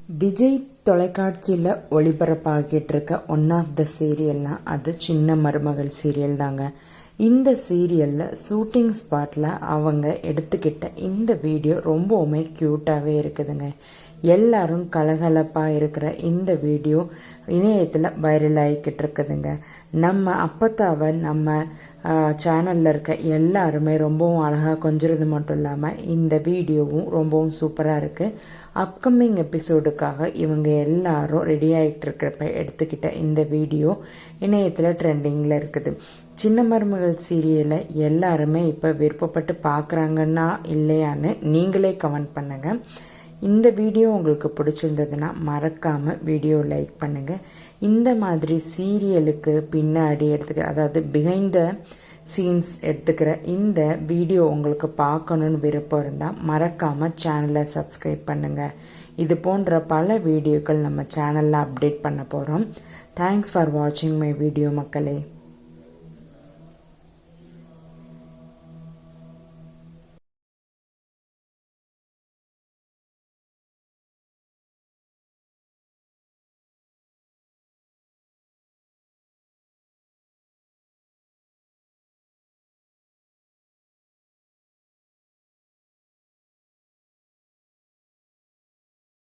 விஜய் தொலைக்காட்சியில் ஒளிபரப்பாகிட்டு இருக்க one of the சீரியல்னால் அது சின்ன மருமகள் சீரியல் தாங்க. இந்த சீரியலில் ஷூட்டிங் ஸ்பாட்டில் அவங்க எடுத்துக்கிட்ட இந்த வீடியோ ரொம்பவுமே க்யூட்டாகவே இருக்குதுங்க. எல்லாரும் கலகலப்பாக இருக்கிற இந்த வீடியோ இணையத்தில் வைரல் ஆகிக்கிட்டு இருக்குதுங்க. நம்ம அப்பத்தாவை நம்ம சேனலில் இருக்க எல்லாருமே ரொம்பவும் அழகாக கொஞ்சிறது மட்டும் இல்லாமல் இந்த வீடியோவும் ரொம்பவும் சூப்பராக இருக்குது. அப்கமிங் எபிசோடுக்காக இவங்க எல்லாரும் ரெடி ஆகிட்டு இருக்கிறப்ப எடுத்துக்கிட்ட இந்த வீடியோ இணையத்தில் ட்ரெண்டிங்கில் இருக்குது. சின்ன மருமகள் சீரியலை எல்லாருமே இப்போ விருப்பப்பட்டு பார்க்குறாங்கன்னா இல்லையான்னு நீங்களே கமெண்ட் பண்ணுங்கள். இந்த வீடியோ உங்களுக்கு பிடிச்சிருந்ததுன்னா மறக்காமல் வீடியோ லைக் பண்ணுங்கள். இந்த மாதிரி சீரியலுக்கு பின்னாடி எடுத்துக்கிற அதாவது பிஹைண்ட் த சீன்ஸ் எடுத்துக்கிற இந்த வீடியோ உங்களுக்கு பார்க்கணுன்னு விருப்பம் இருந்தால் மறக்காமல் சேனலை சப்ஸ்கிரைப் பண்ணுங்கள். இது போன்ற பல வீடியோக்கள் நம்ம சேனலில் அப்டேட் பண்ண போகிறோம். தேங்க்ஸ் ஃபார் வாட்சிங் மை வீடியோ மக்களே.